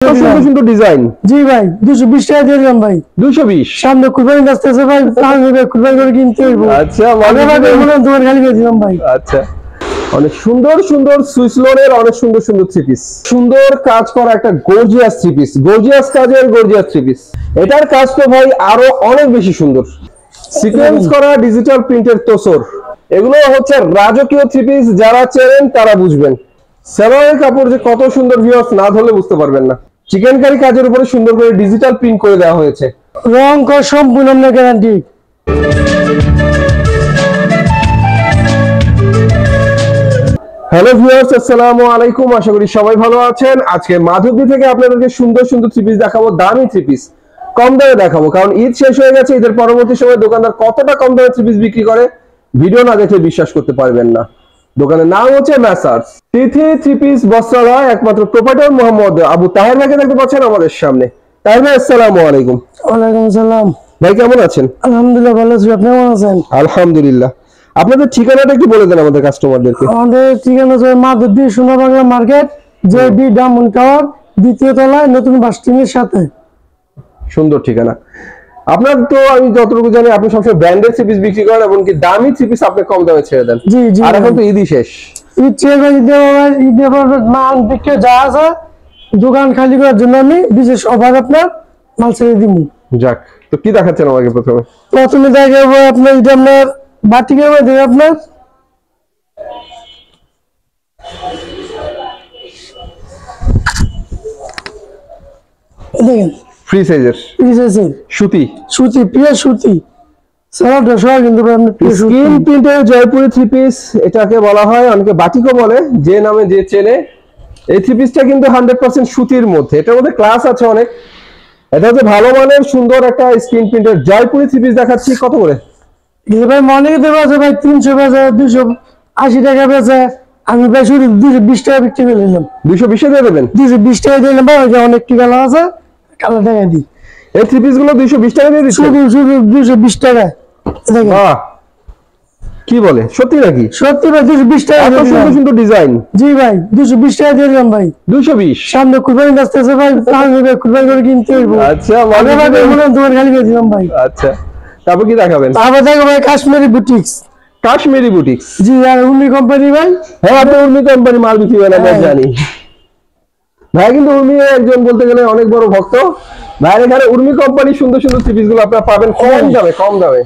সুন্দর সুন্দর ডিজাইন। জি ভাই 220 টাকা দিয়ে দিলাম ভাই। 220 সামনে কুরবানি আসতেছে ভাই, কুরবানি করে কিনতে হইব। আচ্ছা তোমার খালি দিয়ে দিলাম ভাই। আচ্ছা অনেক সুন্দর সুন্দর সুইস লোনের অনেক সুন্দর সুন্দর থ্রি পিস, সুন্দর কাজ করা একটা গর্জিয়াস থ্রি পিস, গর্জিয়াস কাজের গর্জিয়াস থ্রি পিস। এটার কাজ তো ভাই আরো অনেক বেশি সুন্দর, সিকোয়েন্স করা ডিজিটাল প্রিন্টের তোসর। এগুলো হচ্ছে রাজকীয় থ্রি পিস, যারা চেনেন তারা বুঝবেন। সেলোয়ারের কাপড় যে কত সুন্দর, ভিউয়ার্স না ধরলে বুঝতে পারবেন না। চিকেন কারি কাজের উপরে সুন্দর করে ডিজিটাল প্রিন্ট করে দেওয়া হয়েছে, রং কর সম্পূর্ণ গ্যারান্টি। হ্যালো ভিউয়ার্স, আসসালামু আলাইকুম, আশা করি সবাই ভালো আছেন। আজকে মাধবদী থেকে আপনাদেরকে সুন্দর সুন্দর থ্রি পিস দেখাবো, দামি থ্রি পিস, কম দামে দেখাবো। কারণ ঈদ শেষ হয়ে গেছে, ঈদের পরবর্তী সময় দোকানদার কতটা কম দামে থ্রি পিস বিক্রি করে ভিডিও না দেখলে বিশ্বাস করতে পারবেন না। দোকানের নাম হচ্ছে মেসার্স তিথি থ্রি পিস বস্ত্রালয়, একমাত্র প্রোপাইটর মোহাম্মদ আবু তাহের ভাইকে দেখতে পাচ্ছেন আমাদের সামনে। তাহের ভাই আসসালামু আলাইকুম। ওয়ালাইকুম আসসালাম। ভাই কেমন আছেন? আলহামদুলিল্লাহ ভালো আছি, আপনি কেমন আছেন? আলহামদুলিল্লাহ। আপনাদের ঠিকানাটা একটু বলে দেন আমাদের কাস্টমারদেরকে। আমাদের ঠিকানা হচ্ছে Madhabdi Sonabangla market, JB diamond tower, দ্বিতীয় তলায়, নতুন বাস স্ট্যান্ডের সাথে। সুন্দর ঠিকানা। আপনার তো আমি যতটুকু জানি আপনি সবসময় ব্র্যান্ডেড থ্রি পিস বিক্রি করেন, এমনকি দামি থ্রি পিস আপনি কম দামে ছেড়ে দেন। জি জি। আর এখন তো ঈদই শেষ, ঈদ শেষ, ঈদের মাল বিক্রি যা আছে দোকান খালি করার জন্য আমি বিশেষ অফার আপনার মাল ছেড়ে দিব। যাক, তো কি দেখাচ্ছেন আমাকে প্রথমে দেখাবো আপনার, এটা আপনার বাটিকের মধ্যে আপনার দেখেন ফ্রি সাইজের সুতি, সুতি পিওর সুতি, সারাটা সব কিন্তু স্ক্রিন প্রিন্টের জয়পুরি থ্রি পিস এটাকে বলা হয়, অনেকে বাটিকও বলে, যে নামে যে চেনে। এই থ্রি পিসটা কিন্তু 100% সুতির মধ্যে, এটার মধ্যে ক্লাস আছে অনেক। এটা হচ্ছে ভালো মানের সুন্দর একটা স্ক্রিন প্রিন্টের জয়পুরি থ্রি পিস দেখাচ্ছি। কত করে? ভাই মনে দেবো আছে ভাই, 300 বেচে, 280 টাকা বেচে, আমি ভাই শুধু 220 টাকা বিক্রি করে নিলাম। 220 দিয়ে দেবেন? 220 টাকা দিলাম ভাই, অনেক কালা আছে, কালা টাকা দিই। এই থ্রি পিস গুলো 220 টাকা দিয়ে দিচ্ছেন? শুধু 220 টাকা। বাহ, কি বলে, সত্যি নাকি? সত্যি ভাই, 220 টাকা। এত সুন্দর সুন্দর ডিজাইন। জি ভাই 220 টাকা দিয়ে দিলাম ভাই। 220? সামনে কুরবানি আসতেছে ভাই, কুরবানি করে কিনতে হইব। আচ্ছা তোমার খালি দিয়ে দিলাম ভাই। আচ্ছা, তারপর কি দেখাবেন? তারপর দেখো ভাই কাশ্মীরি বুটিক্স। কাশ্মীরি বুটিক্স? জি, আর উর্মি কোম্পানি ভাই। হ্যাঁ, আপনি উর্মি কোম্পানি মাল বিক্রি করেন, আমরা জানি। ভাই কিন্তু উর্মি একজন বলতে গেলে অনেক বড় ভক্ত। ভাইয়ের এখানে উর্মি কোম্পানি সুন্দর সুন্দর থ্রি পিস গুলো আপনারা পাবেন কম দামে, কম দামে।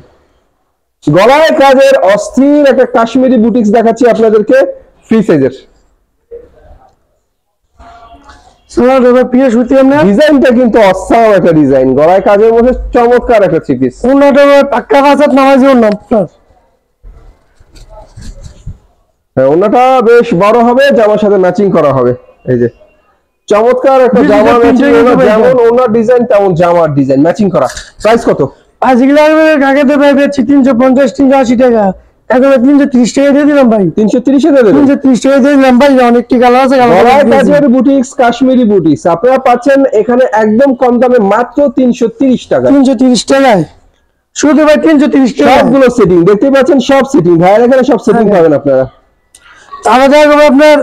গলায় কাজের অস্থির একটা কাশ্মীরি বুটিক্স দেখাচ্ছি আপনাদেরকে, ফ্রি সাইজের। ডিজাইনটা কিন্তু অসাম একটা ডিজাইন, গলায় কাজের মধ্যে চমৎকার একটা থ্রি পিস। হ্যাঁ, ওনাটা বেশ বড় হবে, জামার সাথে ম্যাচিং করা হবে। এই যে চমৎকার একটা জামা ম্যাচিং, যেমন ওনার ডিজাইন তেমন জামার ডিজাইন ম্যাচিং করা। প্রাইস কত? 350 380 টাকা, এখন 330 টাকা দিয়ে দিলাম ভাই। 330 টাকা দেবেন? 330 টাকা দিয়ে দিলাম ভাই, অনেক কালার আছে। গলায় কাজের বুটিক্স, কাশ্মীরি বুটিক্স আপনারা পাচ্ছেন এখানে একদম কম দামে, মাত্র 330 টাকা। 330 টাকায় শুধু ভাই, 330 টাকা। সবগুলো সেটিং দেখতে পাচ্ছেন, সব সেটিং ভাইয়ের এখানে সব সেটিং পাবেন আপনারা। তাহলে দেখো আপনার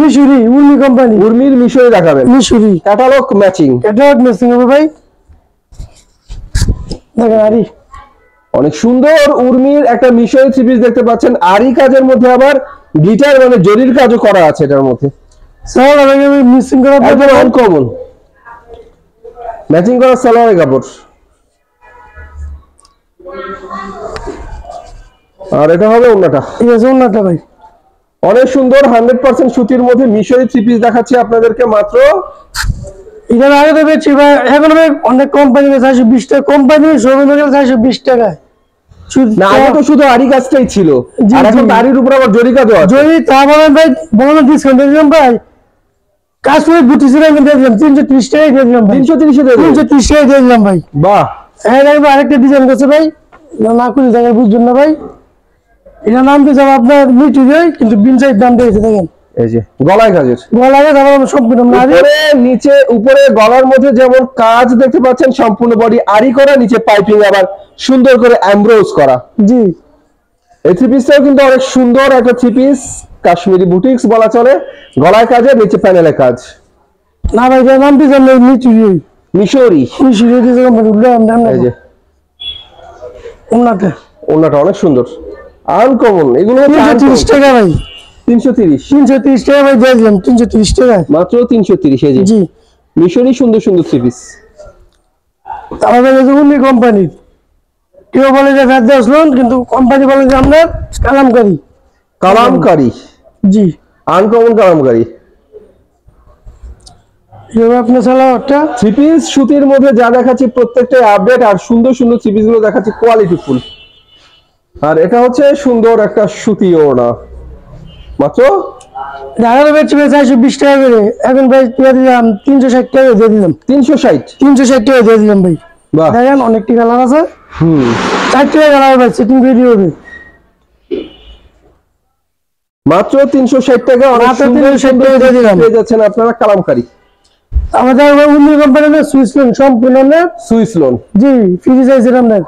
মিশরি, উর্মি কোম্পানি, উর্মির মিশরি দেখাবেন। মিশরি ক্যাটালগ ম্যাচিং, ক্যাটালগ ম্যাচিং হবে ভাই। দেখেন আরি, অনেক সুন্দর উর্মির একটা মিশরি থ্রি পিস দেখতে পাচ্ছেন। আরি কাজের মধ্যে আবার গিটার মানে জরির কাজও করা আছে এটার মধ্যে। স্যার আমি মিসিং করা একদম আনকমন ম্যাচিং করা সালোয়ারের কাপড়। আর এটা হবে ওন্নাটা। ঠিক আছে, ওন্নাটা ভাই অনেক সুন্দর 100% সুতির মধ্যে মিশরি থ্রি পিস দেখাচ্ছি আপনাদেরকে মাত্র। এখানে আগে তো বেচি ভাই, এখন অনেক কোম্পানি 420 টাকা, কোম্পানি শোরুম 420 টাকা। না, আগে তো শুধু আরি কাজটাই ছিল, আর এখন আরির উপর আবার জরি কাজও আছে। জরি তারপরে ভাই বড় ডিসকাউন্ট দিয়ে দিলাম ভাই। কাশ্মীর বুটিক্স এর আমি দিয়ে দিলাম 330 টাকা দিয়ে দিলাম ভাই। 330 টাকা? 330 টাকা দিয়ে দিলাম ভাই। বাহ, হ্যাঁ আরেকটা ডিজাইন আছে ভাই, না করে দেখেন বুঝছেন না ভাই। এটা নাম দিয়েছে আপনার মিটি দেয়, কিন্তু বিন সাইড দাম দিয়েছে দেখেন। এই যে গলায় কাজের, গলায় তারপর সম্পূর্ণ উপরে নিচে, উপরে গলার মধ্যে যেমন কাজ দেখতে পাচ্ছেন, সম্পূর্ণ বডি আরি করা, নিচে পাইপিং আবার সুন্দর করে এমব্রোজ করা। জি, এই থ্রি পিসটাও কিন্তু অনেক সুন্দর একটা থ্রি পিস, কাশ্মীরি বুটিক্স বলা চলে। গলায় কাজের, নিচে প্যানেলে কাজ। না ভাই এটা নাম দিয়েছেন মিচুরি মিশরি। মিচুরি দিয়েছে কোম্পানি এই যে ওনাতে ওনাটা অনেক সুন্দর, আনকমন। এগুলো 330 টাকা ভাই, 330 330 টাকা ভাই দিয়ে দিলাম, 330 টাকা মাত্র 330। এই যে জি। মিশরি সুন্দর সুন্দর থ্রি পিস। আমাদের কাছে উনি কোম্পানির, কেউ বলে যে ফেরদৌস লোন, কিন্তু কোম্পানি বলে যে আপনার কালামকারী। কালামকারী, জি। আনকমন কালামকারী। এবার আপনার সালোয়ারটা থ্রি পিস সুতির মধ্যে যা দেখাচ্ছি প্রত্যেকটাই আপডেট, আর সুন্দর সুন্দর থ্রি পিস গুলো দেখাচ্ছি কোয়ালিটি ফুল। আর এটা হচ্ছে সুন্দর একটা সুতি ওড়না, মাত্র ঢাকার বেচে 420 টাকা করে, এখন ভাই দিয়ে দিলাম 360 টাকা দিয়ে দিলাম, 360। 360 টাকা দিয়ে দিলাম ভাই। বাহ। দেখেন অনেকটি কালার আছে, 4 টাকা কালার ভাই, সেটিং ভিডিও হবে মাত্র 360 টাকা। অনেক মাত্র সুন্দর 360 সুন্দর টাকা দিয়ে দিলাম। পেয়ে যাচ্ছেন আপনারা কালামকারী। আমাদের উনি কোম্পানির সুইস লোন সম্পূর্ণ আপনার, সুইস লোন। জি, ফ্রি চাইছেন আপনার।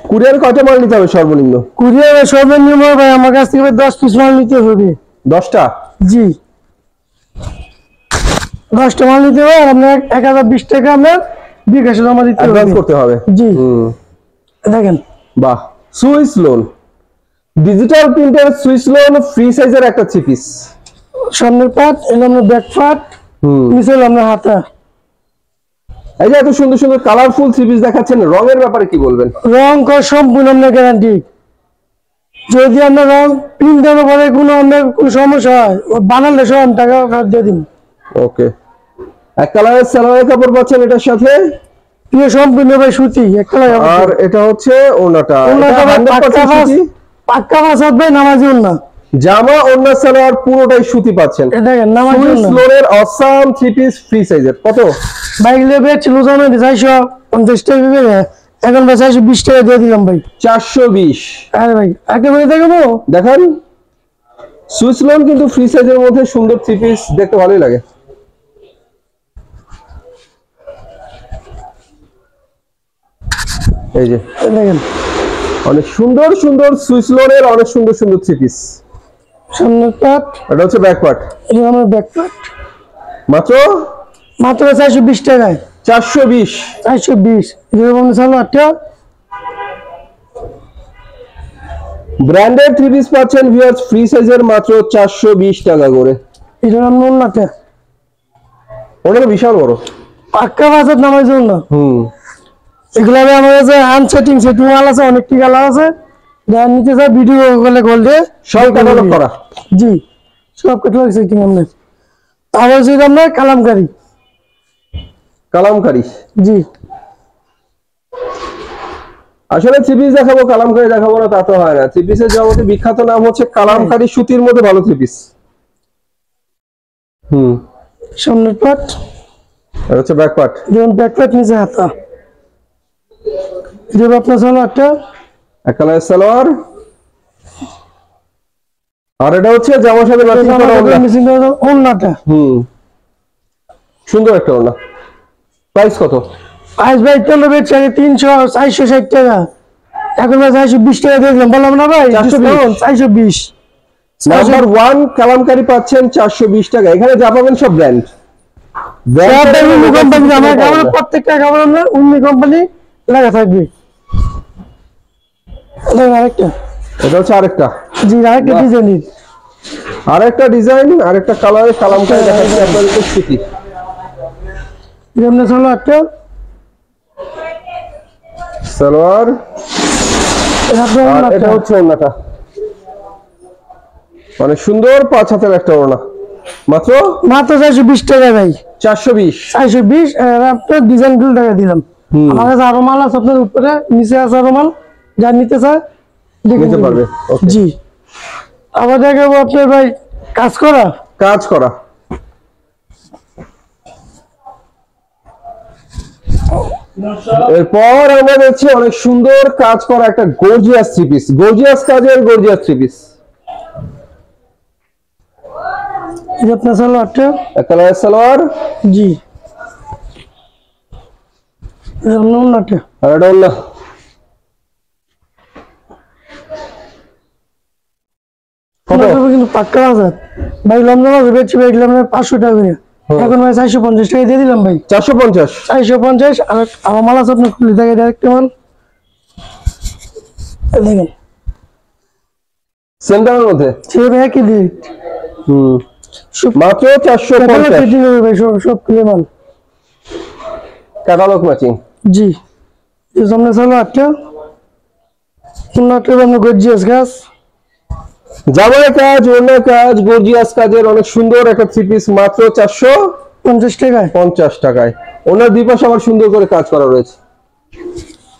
কুরিয়ার কয়টা মাল নিতে হবে সর্বনিম্ন? কুরিয়ার সর্বনিম্ন ভাই আমার কাছ থেকে 10 পিস মাল নিতে হবে। 10টা? জি, 10টা মাল নিতে হবে। আর আপনার 1020 টাকা আপনার বিকাশে জমা দিতে হবে, অ্যাডভান্স করতে হবে। জি। দেখেন বাহ, সুইস লোন, ডিজিটাল প্রিন্টের সুইস লোন, ফ্রি সাইজের একটা থ্রি পিস। সামনের পাট, এলো আপনার ব্যাক পাট, নিচে হলো আপনার হাতা। এই যে এত সুন্দর সুন্দর কালারফুল থ্রি পিস দেখাচ্ছেন, রঙের ব্যাপারে কি বলবেন? রং কর সম্পূর্ণ আপনার গ্যারান্টি। যদি আপনার রং প্রিন্টের উপরে কোনো আপনার কোনো সমস্যা হয়, ও বানালে সব আমি টাকা ফেরত দিয়ে দিন। ওকে। এক কালারের সালোয়ার কাপড় পাচ্ছেন এটার সাথে, দিয়ে সম্পূর্ণ ভাই সুতি এক কালার। আর এটা হচ্ছে ওনাটা, ওনাটা ভাই পাক্কা ভাষা ভাই, নামাজি ওনা। জামা ওনা সালোয়ার পুরোটাই সুতি পাচ্ছেন। দেখেন নামাজি সুইস ওনা লোনের অসাম থ্রি পিস ফ্রি সাইজের। কত? বাইক লেবে ছিল জানো 450 টাকা করে, এখন ভাই 420 টাকা দিয়ে দিলাম ভাই। 420। আরে ভাই একেবারে দেখাবো, দেখেন সুইস লোন কিন্তু ফ্রি সাইজের মধ্যে সুন্দর থ্রি পিস দেখতে ভালোই লাগে। এই যে দেখেন অনেক সুন্দর সুন্দর সুইস লোনের অনেক সুন্দর সুন্দর থ্রি পিস। সামনের পাট, এটা হচ্ছে ব্যাক পার্ট। এটা আমার ব্যাক পাট, মাত্র মাত্র 420 টাকায়। 420। 420 এরকম সালোয়ারটা ব্র্যান্ডেড থ্রি পিস পাচ্ছেন ভিউয়ার্স ফ্রি সাইজের মাত্র 420 টাকা করে। এটা নাম ওনাতে, ওটা তো বিশাল বড়, পাক্কা বাজার নামাই জন্য না। এগুলো আমার কাছে আনসেটিং সেটিং মাল আছে, অনেকটি কালার আছে, যা নিতে চাই ভিডিও কলে কল দিয়ে সব ক্যাটালগ করা। জি, সব ক্যাটালগ সেটিং আপনার। আবার যদি আপনার কালামকারী, কালামকারী। জি। আসলে থ্রি পিস দেখাবো কালামকারী দেখাবো না তা তো হয় না। থ্রি পিসের জগতে বিখ্যাত নাম হচ্ছে কালামকারী, সুতির মধ্যে ভালো থ্রি পিস। সামনের পাট, এটা হচ্ছে ব্যাক পার্ট। যেমন ব্যাক পাট, নিচে হাতা। এটা আপনার সালোয়ারটা এক কালারের সালোয়ার, আর এটা হচ্ছে জামার সাথে ম্যাচিং করা ওড়না। ওড়নাটা সুন্দর একটা ওড়না। প্রাইস কত? আজ ভাই তেল বেচছে 460 টাকা, এখন ভাই 420 টাকা দিয়ে দিলাম, বললাম না ভাই 420। নাম্বার 1 কালামকারী পাচ্ছেন 420 টাকা। এখানে যা পাবেন সব ব্র্যান্ড। কোম্পানি আমার কাপড়, প্রত্যেকটা কাপড় আমরা উন্নি কোম্পানি লেখা থাকবে। আরেকটা, এটা হচ্ছে আরেকটা। জি, আরেকটা ডিজাইনের, আরেকটা ডিজাইন, আরেকটা কালারে কালামকারী দেখাচ্ছি আপনাদের সুতি। যেমন সালোয়ারটা, সালোয়ার, আর এটা হচ্ছে ওড়নাটা। অনেক সুন্দর 5 হাতের একটা ওড়না, মাত্র 420 টাকা ভাই। 420। 420 আপনার ডিজাইন গুলো টাকা দিলাম। আমার কাছে আরো মাল আছে, আপনার উপরে নিচে আছে আরো মাল, যা নিতে চায় নিতে পারবে। জি। আবার দেখাবো আপনার ভাই কাজ করা, কাজ করা। এরপর আমরা দেখছি অনেক সুন্দর কাজ করা একটা গর্জিয়াস থ্রি পিস, গর্জিয়াস কাজের গর্জিয়াস থ্রি পিস। এটা আপনার সালোয়ারটা, এক কালারের সালোয়ার, জি। ওড়নাটা, আর এটা ওড়না। কিন্তু পাক্কা বাজার ভাই লমজম আছে বেচছি ভাই এগুলো আপনার 500 টাকা করে এখন ভাই 450 টাকা দিয়ে দিলাম ভাই 450 450 আর আমার মাল আছে আপনি খুলে থাকে ডাইরেক্ট মাল দেখেন সেন্টারের মধ্যে সে ভাই কি দিয়ে মাত্র 450 ফিটিং হবে ভাই সব খুলে মাল ক্যাটালগ ম্যাচিং। জি এই সামনে চলো আটটা উন্নত এবং গর্জিয়াস গাছ জামার কাজ, ওড়নার কাজ, গর্জিয়াস কাজের অনেক সুন্দর একটা থ্রি পিস মাত্র 50 টাকায় 450 টাকায়। ওনার দুই পাশে আবার সুন্দর করে কাজ করা রয়েছে।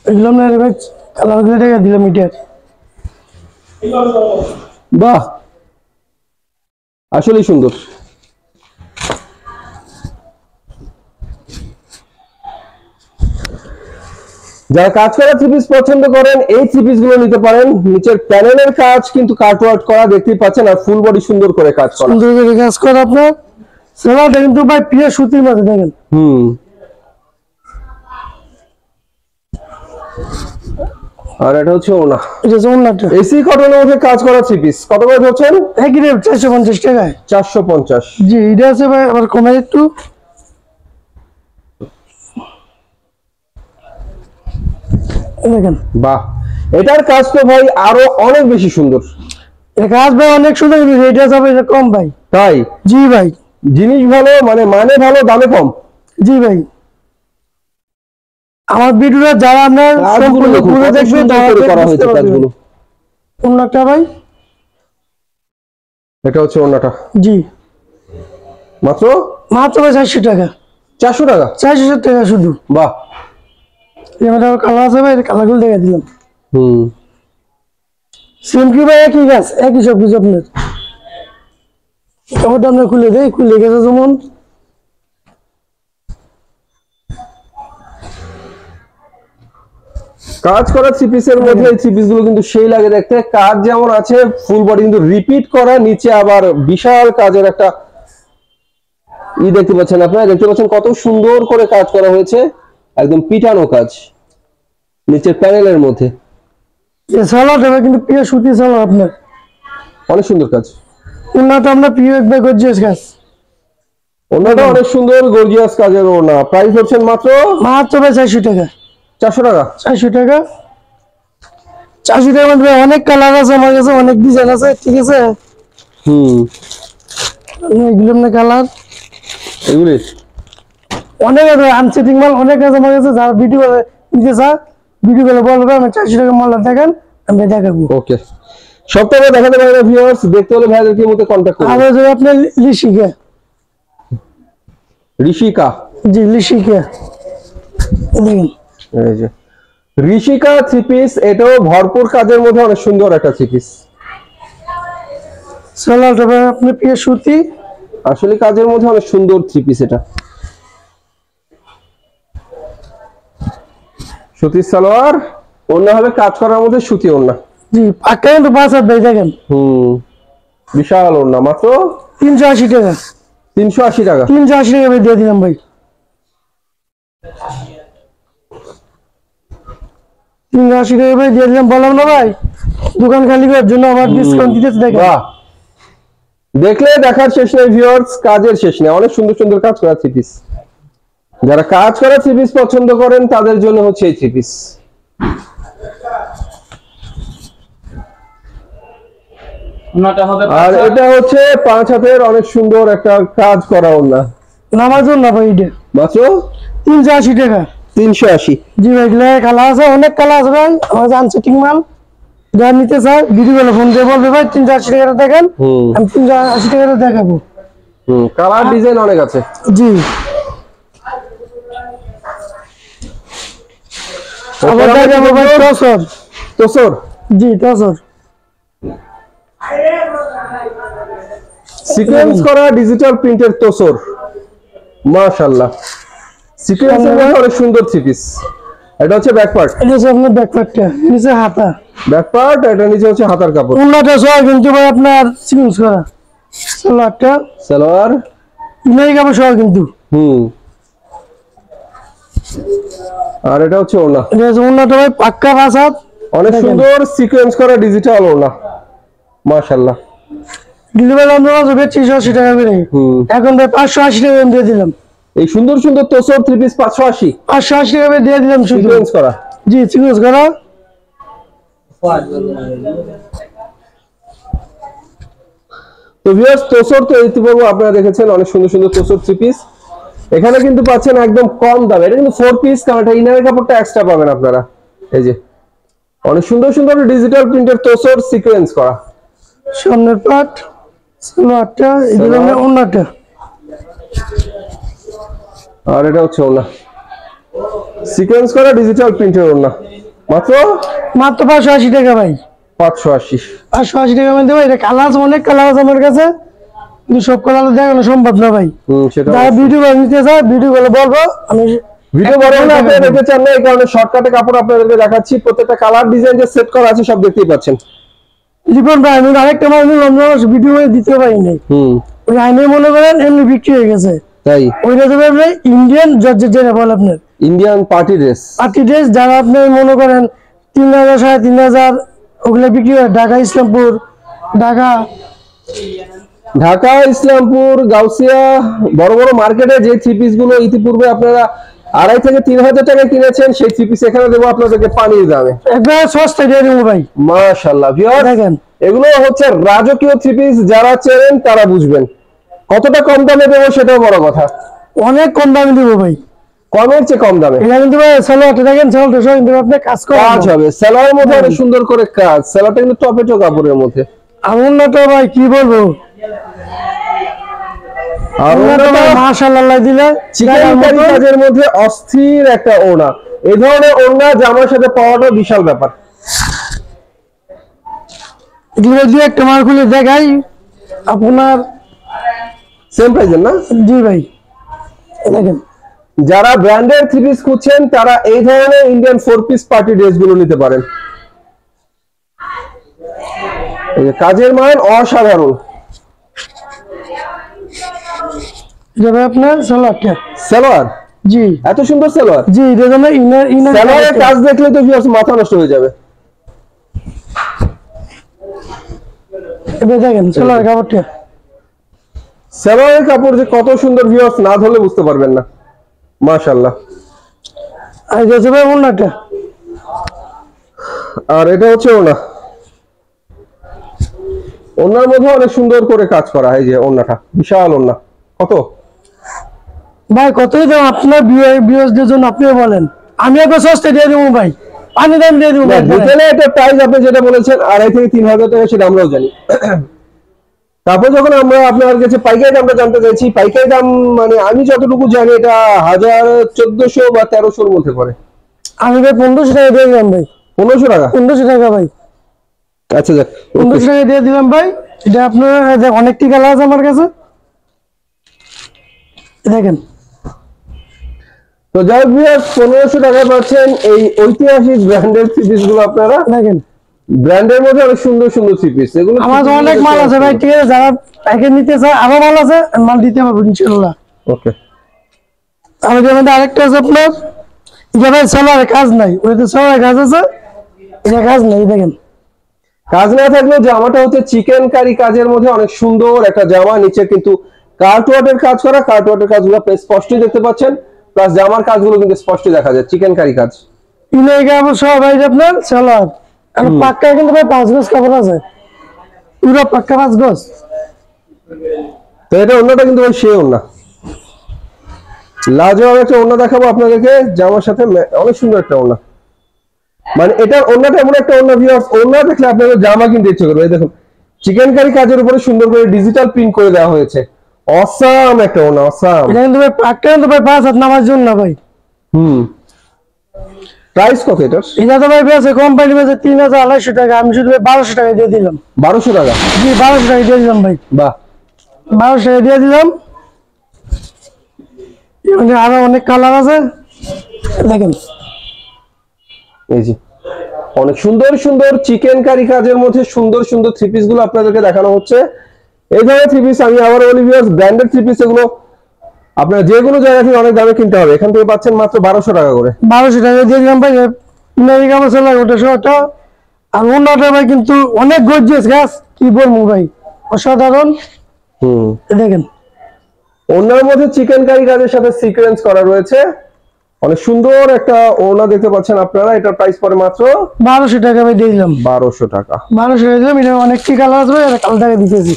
এগুলো আপনার ভাই কালার গুলো টাকা দিলাম মিটার বাহ, আসলেই সুন্দর। যারা কাজ করা থ্রি পিস পছন্দ করেন এই থ্রি পিস গুলো নিতে পারেন। নিচের প্যানেলের কাজ কিন্তু কাটওয়ার্ক করা দেখতেই পাচ্ছেন, আর ফুল বডি সুন্দর করে কাজ করা। সুন্দর করে কাজ করা আপনার সেলাটা কিন্তু ভাই পিয়া সুতির মধ্যে দেখেন আর এটা হচ্ছে ওনা, এটা হচ্ছে ওন্নাটা এসি কটনের মধ্যে কাজ করা থ্রি পিস। কত করে ধরছেন? একই রেট 450 টাকায় 450। জি এটা আছে ভাই আবার কমে একটু দেখেন। বাহ, এটার কাজ তো ভাই আরো অনেক বেশি সুন্দর। এটা কাজ ভাই অনেক সুন্দর কিন্তু রেট আছে ভাই কম ভাই। তাই? জি ভাই, জিনিস ভালো মানে ভালো, দামে কম। জি ভাই, আমার ভিডিওটা যারা আপনার সম্পূর্ণ ঘুরে দেখবে তারা করা হয়েছে কাজগুলো। ওন্নাটা ভাই এটা হচ্ছে ওন্নাটা। জি মাত্র মাত্র 400 টাকা 400 টাকা 400 টাকা শুধু। বাহ, এবার কালার আছে ভাই, কালারগুলো দেখে দিলাম। সিম্পলি ভাই একই গাছ একই সব কিছু আপনার কাপড়টা আমরা খুলে দেই, খুলে গেছে যেমন কাজ করা থ্রি পিসের মধ্যে এই থ্রি পিস গুলো কিন্তু সেই লাগে দেখতে। কাজ যেমন আছে ফুল বডি কিন্তু রিপিট করা, নিচে আবার বিশাল কাজের একটা দেখতে পাচ্ছেন। আপনারা দেখতে পাচ্ছেন কত সুন্দর করে কাজ করা হয়েছে, একদম পিটানো কাজ নিচের প্যানেলের মধ্যে। সালোয়ার হবে কিন্তু পিওর সুতি সালোয়ার আপনার, অনেক সুন্দর কাজ। ওন্নাটা আমরা পিওর একবার গর্জিয়াস গাছ, ওনাটা অনেক সুন্দর গর্জিয়াস কাজের ওনা। প্রাইস হচ্ছেন মাত্র মাত্র ভাই 400 টাকা 400 টাকা 400 টাকা 400 টাকার মধ্যে অনেক কালার আছে আমার কাছে, অনেক ডিজাইন আছে, ঠিক আছে। এগুলো না কালার এগুলি অনেক আছে, আনসেটিং মাল অনেক আছে আমার কাছে। যারা ভিডিও নিতে চায় ভিডিও করে বলবে আমি 400 টাকা মাল দেখেন, আমি দেখাবো। ওকে, সবটাই দেখাতে পারি না ভিউয়ার্স, দেখতে হলে ভাইদেরকে মধ্যে কন্টাক্ট করুন। আর ওই যে আপনার লিশিকা, ঋষিকা, জি লিশিকা দেখেন, এই যে ঋষিকা থ্রি পিস, এটাও ভরপুর কাজের মধ্যে অনেক সুন্দর একটা থ্রি পিস। সালোয়ারটা ভাই আপনি পিওর সুতি, আসলে কাজের মধ্যে অনেক সুন্দর থ্রি পিস। এটা সুতির সালোয়ার, ওড়না হবে কাজ করার মধ্যে সুতি ওড়না। জি পাক্কা কিন্তু 5 হাত ভাই দেখেন। বিশাল ওড়না, মাত্র 380 টাকা 380 টাকা 380 টাকা ভাই দিয়ে দিলাম ভাই, 380 টাকা ভাই দিয়ে দিলাম। বললাম না ভাই দোকান খালি করার জন্য আমার ডিসকাউন্ট দিতেছে দেখেন। বাহ, দেখলে দেখার শেষ নেই ভিউয়ার্স, কাজের শেষ নেই। অনেক সুন্দর সুন্দর কাজ করা থ্রি পিস। যারা কাজ করা থ্রি পিস পছন্দ করেন তাদের জন্য হচ্ছে এই থ্রি পিস। আর এটা হচ্ছে 5 হাতের অনেক সুন্দর একটা কাজ করা ওড়না। নামার জন্য ভাই এটা মাত্র 380 টাকা 380। জি ভাই এগুলো কালার আছে, অনেক কালার আছে ভাই, আমার আনসেটিং মাল। যারা নিতে চায় ভিডিও করে ফোন দিয়ে বলবে ভাই 380 টাকা দেখেন, আমি 380 টাকা দেখাবো। কালার ডিজাইন অনেক আছে। জি আবার দেখাবো ভাই তসর, তোসর, জি তসর সিকোয়েন্স করা ডিজিটাল প্রিন্টের তোসর, মাশাআল্লাহ। সিকোয়েন্সের মধ্যে অনেক সুন্দর থ্রি পিস। এটা হচ্ছে ব্যাক পার্ট, এটা হচ্ছে আপনার ব্যাক পার্টটা, নিচে হাতা ব্যাক পার্ট, এটা নিচে হচ্ছে হাতার কাপড়। উন্নটা সব কিন্তু ভাই আপনার সিকোয়েন্স করা সালোয়ারটা, সালোয়ার ইনাই কাপড় সব কিন্তু। আর এটা হচ্ছে ওড়না, এটা হচ্ছে উন্নটা ভাই পাক্কা 5 হাত, অনেক সুন্দর সিকোয়েন্স করা ডিজিটাল ওড়না, মাশাআল্লাহ। ডেলিভারি আমরা যাবে 380 টাকা করে, এখন ভাই 580 টাকা দিয়ে দিলাম। এই সুন্দর সুন্দর তোসর থ্রি পিস 580 টাকা করে দিয়ে দিলাম শুধু। সিকোয়েন্স করা, জি সিকোয়েন্স করা। তো ভিউয়ার্স তোসর তো ইতিপূর্বে আপনারা দেখেছেন অনেক সুন্দর সুন্দর তোসর থ্রি পিস, এখানে কিন্তু পাচ্ছেন একদম কম দামে। এটা কিন্তু 4 পিস, কারণ এটা ইনারের কাপড়টা এক্সট্রা পাবেন আপনারা। এই যে অনেক সুন্দর সুন্দর ডিজিটাল প্রিন্টের তোসর সিকোয়েন্স করা, সামনের পাট সালোয়ারটা, এগুলো আমরা ওন্নাটা, আর এটা হচ্ছে ওড়না সিকোয়েন্স করা ডিজিটাল প্রিন্টের ওড়না, মাত্র 580 টাকা ভাই। 580 580 টাকা মধ্যে ভাই। এটা কালার আছে, অনেক কালার আছে আমার কাছে, কিন্তু সব কালার দেখানো সম্ভব না ভাই। সেটা যারা ভিডিও নিতে চায় ভিডিও গুলো বলবো, আমি ভিডিও বড় হলে আপনারা দেখতে চান না, এই কারণে শর্টকাটে কাপড় আপনাদেরকে দেখাচ্ছি। প্রত্যেকটা কালার ডিজাইন যে সেট করা আছে সব দেখতেই পাচ্ছেন। লিপন ভাই আমি আরেকটা মাল নিলাম, ভিডিও দিতে পারি নাই। ওই আইনে মনে করেন এমনি বিক্রি হয়ে গেছে, তাই ওইটা দেবে আপনার ইন্ডিয়ান জর্জেট, যেটা বলে আপনার Indian party dress. Party dress, যারা আপনি মনে করেন 3000 3500 ওগুলো বিক্রি হয়। ঢাকা ইসলামপুর, ঢাকা ইসলামপুর গাউসিয়া বড় বড় মার্কেটে যে থ্রি পিস গুলো ইতিপূর্বে আপনারা 2,500 থেকে 3,000 টাকা কিনেছেন, সেই থ্রি পিস এখানে দেবো আপনাদেরকে পানির দামে, একবার সস্তা দিয়ে দেবো ভাই। মাশাআল্লাহ ভিউয়ার্স, দেখেন এগুলো হচ্ছে রাজকীয় থ্রি পিস, যারা চেনেন তারা বুঝবেন। কতটা কম দামে দেবো সেটাও বড় কথা, অনেক কম দামে দেবো ভাই, কমের চেয়ে কম দামে। এটা কিন্তু ভাই সালোয়ারটা দেখেন, সালোয়ারটা সব কিন্তু আপনি কাজ কাজ করা হবে, সেলারের মধ্যে অনেক সুন্দর করে কাজ, সেলারটা কিন্তু টপেটো কাপড়ের মধ্যে। আমার না তো ভাই কি বলবো, আর ওনাটা মাশাআল্লাহ দিলে চিকেন কারি কাজের মধ্যে অস্থির একটা ওড়না। এই ধরনের ওড়না জামার সাথে পাওয়াটা বিশাল ব্যাপার। এগুলো দিয়ে একটা মাল খুলে দেখাই আপনার, সেম প্রাইসের না? জি ভাই দেখেন, যারা ব্র্যান্ডের থ্রি পিস খুঁজছেন তারা এই ধরনের ইন্ডিয়ান 4 পিস পার্টি ড্রেস গুলো নিতে পারেন। এই যে কাজের মান অসাধারণ। এটা ভাই আপনার সালোয়ারটা, সালোয়ার, জি এত সুন্দর সালোয়ার। জি এটা জন্য ইনার সালোয়ারের কাজ দেখলে তো ভিউয়ার্স মাথা নষ্ট হয়ে যাবে। এবার দেখেন সালোয়ার কাপড়টা, সালোয়ারের কাপড় যে কত সুন্দর ভিউয়ার্স, না ধরলে বুঝতে পারবেন না। মাশাআল্লাহ। আর এটা ভাই ওন্নাটা, আর এটা হচ্ছে ওড়না, ওড়নার মধ্যে অনেক সুন্দর করে কাজ করা। এই যে ওড়নাটা বিশাল ওড়না, কত ভাই কতই দাম আপনার ভিউয়ার্সদের জন্য আপনিও বলেন, আমি একবার সস্তা দিয়ে দেবো ভাই, পানি দাম দিয়ে দেবো ভাই। ডিটেইলে এটা প্রাইস আপনি যেটা বলেছেন 2,500 থেকে 3,000 টাকা, সেটা আমরাও জানি। তারপর যখন আমরা আপনার কাছে পাইকারি দামটা জানতে চাইছি, পাইকারি দাম মানে আমি যতটুকু জানি এটা 1,000 1400 বা 1300 মধ্যে পড়ে। আমি ভাই 1500 টাকা দিয়ে দিলাম ভাই। 1500 টাকা? 1500 টাকা ভাই, আচ্ছা যাক, 1500 টাকা দিয়ে দিলাম ভাই। এটা আপনার অনেকটি কালার আছে আমার কাছে, দেখেন। তো যাই ভিউয়ার্স, 1500 টাকায় পাচ্ছেন এই ঐতিহাসিক ব্র্যান্ডের থ্রি পিস গুলো। আপনারা দেখেন ব্র্যান্ডের মধ্যে অনেক সুন্দর সুন্দর থ্রি পিস, এগুলো আমার তো অনেক মাল আছে ভাই, ঠিক আছে, যারা প্যাকেট নিতে চায় আরো মাল আছে, আমি মাল দিতে পারবো ইনশাআল্লাহ। ওকে। আমাদের মধ্যে আরেকটা আছে আপনার, এটা ভাই সালোয়ারের কাজ নাই, ওইটা সালোয়ারের কাজ আছে, এটা কাজ নাই। দেখেন কাজ না থাকলেও জামাটা হচ্ছে চিকেন কারি কাজের মধ্যে অনেক সুন্দর একটা জামা, নিচে কিন্তু কার্টওয়ার্কের কাজ করা, কার্টওয়ার্কের কাজগুলো স্পষ্টই দেখতে পাচ্ছেন, প্লাস জামার কাজগুলো কিন্তু স্পষ্টই দেখা যায়, চিকেন কারি কাজ। ইনার কাপড় সব ভাই আপনার সালোয়ার, আর পাক্কা কিন্তু ভাই 5 গজ কাপড় আছে, পুরো পাক্কা 5 গজ। তো এটা ওড়নাটা কিন্তু ভাই সেই ওড়না, লাজবাব একটা ওড়না দেখাবো আপনাদেরকে জামার সাথে, অনেক সুন্দর একটা ওড়না। মানে এটার ওড়নাটা এমন একটা ওড়না ভিউয়ার্স, ওড়না দেখলে আপনাদের জামা কিনতে ইচ্ছে করবে। এই দেখুন চিকেন কারি কাজের উপরে সুন্দর করে ডিজিটাল প্রিন্ট করে দেওয়া হয়েছে, অসাম একটা ওড়না, অসাম। এটা কিন্তু ভাই পাক্কা কিন্তু ভাই 5 হাত নামার জন্য না ভাই। প্রাইস কত এটার? এটা তো ভাই বেশি, কোম্পানি বেশি 3200 টাকা, আমি শুধু ভাই 1200 টাকা দিয়ে দিলাম। 1200 টাকা? জি 1200 টাকা দিয়ে দিলাম ভাই। বাহ, 1200 টাকা দিয়ে দিলাম। এখানে আরো অনেক কালার আছে, দেখেন। এই যে অনেক সুন্দর সুন্দর চিকেন কারি কাজের মধ্যে সুন্দর সুন্দর থ্রি পিস গুলো আপনাদেরকে দেখানো হচ্ছে। এই ধরনের থ্রি পিস আমি আবার বলি ভিউয়ার্স, ব্র্যান্ডেড থ্রি পিস এগুলো আপনারা যে কোনো জায়গা থেকে অনেক দামে কিনতে হবে, এখান থেকে পাচ্ছেন মাত্র 1200 টাকা করে। 1200 টাকা দিয়ে দিলাম ভাই। আমেরিকা মশলা ওটা শোটা, আর ওনাটা ভাই কিন্তু অনেক গর্জিয়াস গাছ, কি বলবো ভাই, অসাধারণ। দেখেন ওনার মধ্যে চিকেন কারি কাজের সাথে সিকোয়েন্স করা রয়েছে, অনেক সুন্দর একটা ওড়না দেখতে পাচ্ছেন আপনারা। এটার প্রাইস পড়ে মাত্র 1200 টাকা আমি দিয়ে দিলাম। 1200 টাকা। 1200 টাকা দিলাম। এটা অনেকটি কালার আছে, এটা কালো টাকা দিতেছি।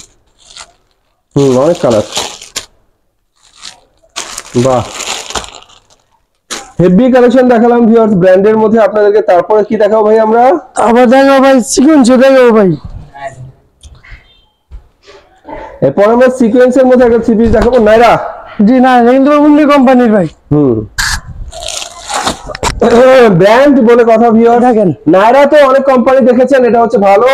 অনেক কালার। বাহ, হেভি কালেকশন দেখালাম ভিউয়ার্স ব্র্যান্ডের মধ্যে আপনাদেরকে। তারপরে কি দেখাবো ভাই আমরা? আবার দেখো ভাই সিকোয়েন্স দেখাবো ভাই। এরপর আমরা সিকোয়েন্সের মধ্যে একটা থ্রি পিস দেখাবো, নাইরা। জি না, কিন্তু অন্য কোম্পানির ভাই। ব্র্যান্ড বলে কথা ভিউয়ার্স। দেখেন নাইরা তো অনেক কোম্পানি দেখেছেন, এটা হচ্ছে ভালো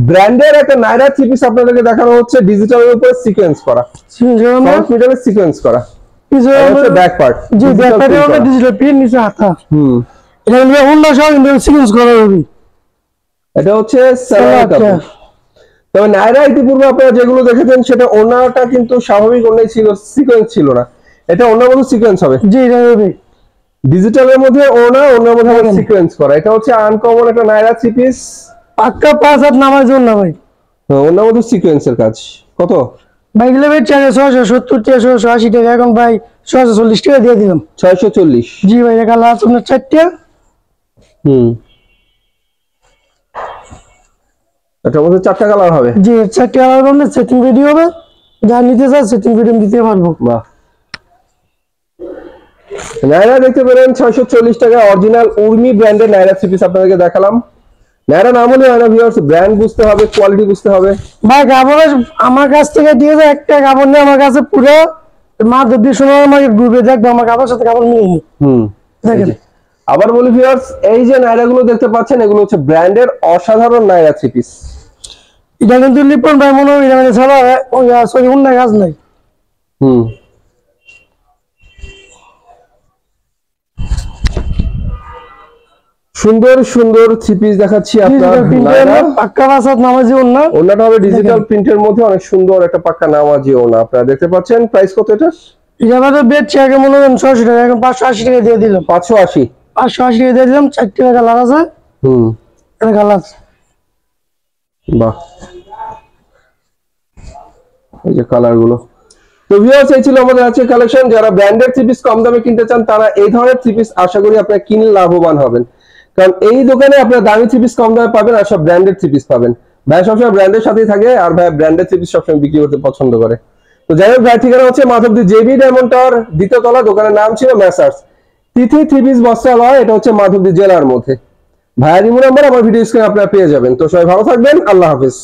ব্র্যান্ডের একটা নাইরা থ্রি পিস আপনাদেরকে দেখানো হচ্ছে, ডিজিটালের উপরে সিকোয়েন্স করা, ফ্রন্ট মিডলে সিকোয়েন্স করা। ব্যাক পার্ট জি, ব্যাক পার্টে হবে ডিজিটাল প্রিন্ট, নিচে হাতা। এটা কিন্তু অন্য সব কিন্তু সিকোয়েন্স করা হবে। এটা হচ্ছে সালোয়ার কাপড়। তবে নাইরা ইতিপূর্বে আপনারা যেগুলো দেখেছেন সেটা ওনাটা কিন্তু স্বাভাবিক ওনাই ছিল, সিকোয়েন্স ছিল না। এটা ওনার মধ্যে সিকোয়েন্স হবে। জি, এটা হবে ডিজিটালের মধ্যে ওনার মধ্যে সিকোয়েন্স করা। এটা হচ্ছে আনকমন একটা নাইরা থ্রি পিস, পাক্কা 5 হাত নামার জন্য ভাই। ওনার মধ্যে সিকোয়েন্সের কাজ। কত ভাই গেলে ভাই 670 টাকা, 680 টাকা, এখন ভাই 640 টাকা দিয়ে দিলাম। 640। জি ভাই, এটা কালার আছে আপনার 4টা। এটার মধ্যে 4টা কালার হবে। জি, 4টা কালার করলে সেটিং ভিডিও হবে, যা নিতে চান সেটিং ভিডিও দিতে পারবো। বাহ, নাইরা দেখতে পেলেন 640 টাকা অরিজিনাল উর্মি ব্র্যান্ডের নাইরা থ্রি পিস আপনাদেরকে দেখালাম। নাইরা নাম হলে হয় না ভিউয়ার্স, ব্র্যান্ড বুঝতে হবে, কোয়ালিটি বুঝতে হবে। ভাই কাপড় আমার কাছ থেকে দিয়ে যায়, একটা কাপড় নিয়ে আমার কাছে পুরো মাধবদী সোনার আমাকে গ্রুপে দেখবে, আমার কাপড় সাথে কাপড় মিলেনি। দেখেন আবার বলি ভিউয়ার্স, এই যে নাইরা গুলো দেখতে পাচ্ছেন এগুলো হচ্ছে ব্র্যান্ডের অসাধারণ নাইরা থ্রি পিস। এটা কিন্তু লিপন ভাই মনে হয় এটা ছাড়া সরি অন্য কাজ নাই। সুন্দর সুন্দর থ্রি পিস দেখাচ্ছি আপনার। পাক্কা বাসাত নামাজি ওন্না, ওন্নাটা হবে ডিজিটাল প্রিন্টের মধ্যে, অনেক সুন্দর একটা পাক্কা নামাজি ওন্না আপনারা দেখতে পাচ্ছেন। প্রাইস কত এটা? এটা আমাদের বেচছে আগে মনে হয় 600 টাকা, এখন 580 টাকা দিয়ে দিলাম। 580 টাকা দিয়ে দিলাম। 4টা কালার আছে। এটা কালার। বাহ, এই যে কালার গুলো। তো ভিউয়ার্স, এই ছিল আমাদের আজকের কালেকশন। যারা ব্র্যান্ডেড থ্রি পিস কম দামে কিনতে চান তারা এই ধরনের থ্রি পিস আশা করি আপনারা কিনে লাভবান হবেন, কারণ এই দোকানে আপনারা দামি থ্রি পিস কম দামে পাবেন আর সব ব্র্যান্ডেড থ্রি পিস পাবেন। ভাই সবসময় ব্র্যান্ডের সাথেই থাকে আর ভাই ব্র্যান্ডেড থ্রি পিস সবসময় বিক্রি করতে পছন্দ করে। তো যাই হোক, ভাই ঠিকানা হচ্ছে মাধবদী জেবি ডায়মন্ড টাওয়ার, দ্বিতীয় তলা। দোকানের নাম ছিল মেসার্স তিথি থ্রি পিস বস্ত্রালয়। এটা হচ্ছে মাধবদী জেলার মধ্যে। ভাইয়ের ইমো নাম্বার আমার ভিডিও স্ক্রিনে আপনারা পেয়ে যাবেন। তো সবাই ভালো থাকবেন, আল্লাহ হাফেজ।